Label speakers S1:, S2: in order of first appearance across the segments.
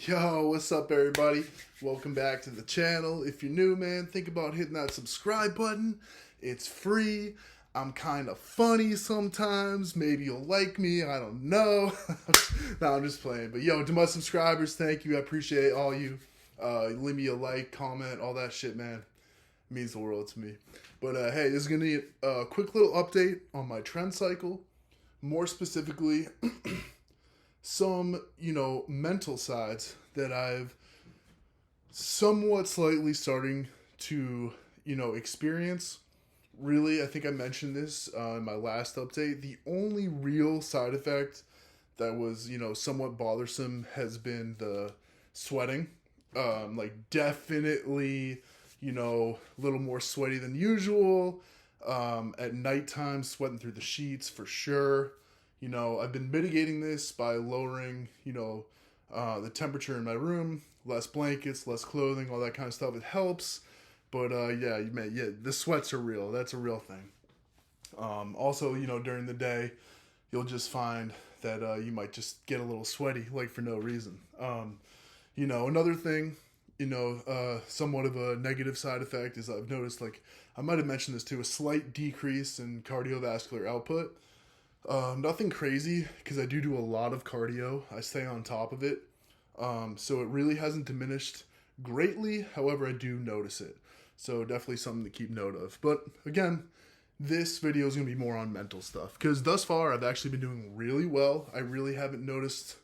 S1: Yo, what's up, everybody? Welcome back to the channel. If you're new, man, think about hitting that subscribe button. It's free. I'm kind of funny sometimes. Maybe you'll like me. I don't know. No, I'm just playing. But yo, to my subscribers, thank you. I appreciate all you. Leave me a like, comment, all that shit, man. It means the world to me. But hey, this is going to be a quick little update on my Tren cycle. More specifically, some, mental sides that I've somewhat slightly starting to, experience. Really, I think I mentioned this in my last update. The only real side effect that was, somewhat bothersome has been the sweating. Definitely, a little more sweaty than usual. At nighttime, sweating through the sheets for sure. I've been mitigating this by lowering, the temperature in my room, less blankets, less clothing, all that kind of stuff. It helps. But, the sweats are real. That's a real thing. Also, during the day, you'll just find that you might just get a little sweaty, for no reason. Another thing, somewhat of a negative side effect is I've noticed, I might have mentioned this too, a slight decrease in cardiovascular output. Nothing crazy, because I do a lot of cardio. I stay on top of it. So it really hasn't diminished greatly. However, I do notice it. So definitely something to keep note of. But again, this video is going to be more on mental stuff. Because thus far, I've actually been doing really well. I really haven't noticed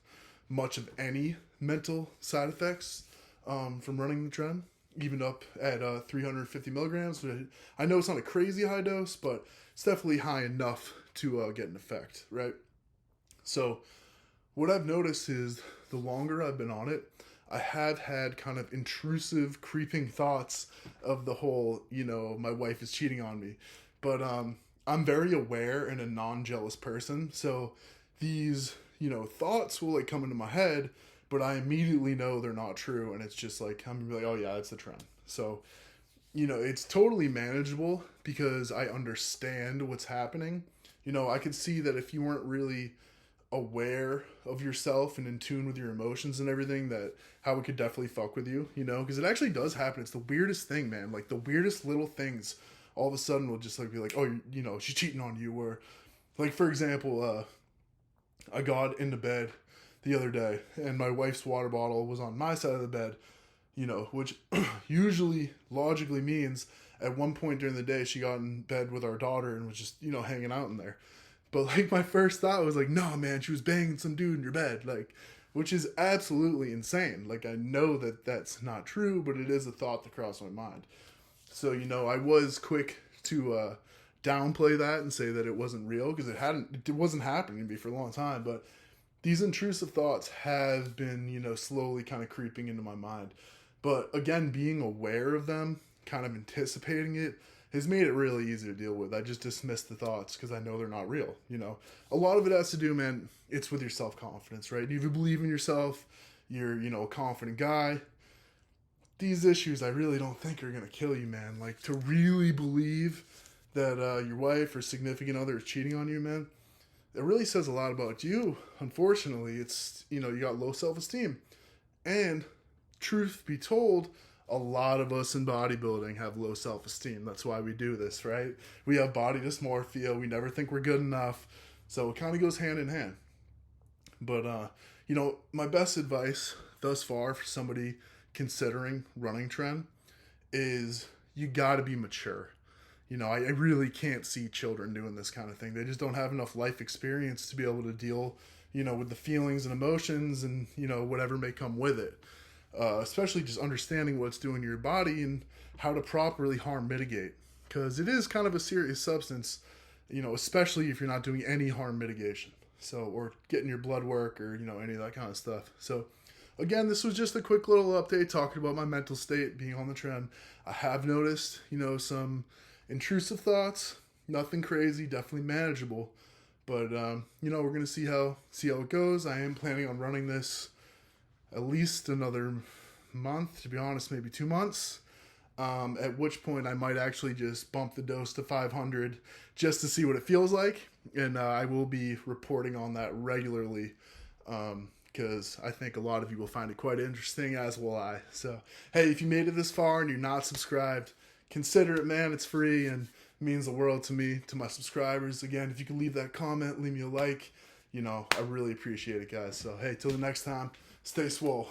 S1: much of any mental side effects from running the Tren. Even up at 350 milligrams. I know it's not a crazy high dose, but it's definitely high enough to get an effect, right? So what I've noticed is the longer I've been on it, I have had kind of intrusive, creeping thoughts of the whole, my wife is cheating on me. But I'm very aware and a non-jealous person. So these, thoughts will come into my head, but I immediately know they're not true. And it's just I'm going to be like, oh yeah, it's the Tren. So, it's totally manageable because I understand what's happening. I could see that if you weren't really aware of yourself and in tune with your emotions and everything, that how it could definitely fuck with you, because it actually does happen. It's the weirdest thing, man. The weirdest little things all of a sudden will just be like, oh, she's cheating on you. Or for example, I got into bed the other day and my wife's water bottle was on my side of the bed, which usually logically means at one point during the day she got in bed with our daughter and was just, hanging out in there. But my first thought was no, man, she was banging some dude in your bed, which is absolutely insane. I know that that's not true, but it is a thought that crossed my mind. So, I was quick to downplay that and say that it wasn't real because it wasn't happening to me for a long time. But these intrusive thoughts have been, slowly kind of creeping into my mind. But again, being aware of them, kind of anticipating it, has made it really easy to deal with. I just dismiss the thoughts because I know they're not real. A lot of it has to do, man, it's with your self-confidence, right? If you believe in yourself, you're, a confident guy. These issues I really don't think are going to kill you, man. To really believe that your wife or significant other is cheating on you, man, it really says a lot about you. Unfortunately, it's, you got low self-esteem. And truth be told, a lot of us in bodybuilding have low self-esteem. That's why we do this, right? We have body dysmorphia. We never think we're good enough. So it kind of goes hand in hand. But, my best advice thus far for somebody considering running Tren is you got to be mature. I really can't see children doing this kind of thing. They just don't have enough life experience to be able to deal, with the feelings and emotions and, whatever may come with it. Especially just understanding what it's doing to your body and how to properly harm mitigate. Because it is kind of a serious substance, especially if you're not doing any harm mitigation. So, or getting your blood work or, any of that kind of stuff. So, again, this was just a quick little update talking about my mental state being on the Tren. I have noticed, some intrusive thoughts. Nothing crazy, definitely manageable. But, we're going to see how it goes. I am planning on running this at least another month, to be honest, maybe 2 months, at which point I might actually just bump the dose to 500 just to see what it feels like, and I will be reporting on that regularly because I think a lot of you will find it quite interesting, as will I. So, hey, if you made it this far and you're not subscribed, consider it, man. It's free and means the world to me, to my subscribers. Again, if you can leave that comment, leave me a like, I really appreciate it, guys. So, hey, till the next time, stay swole.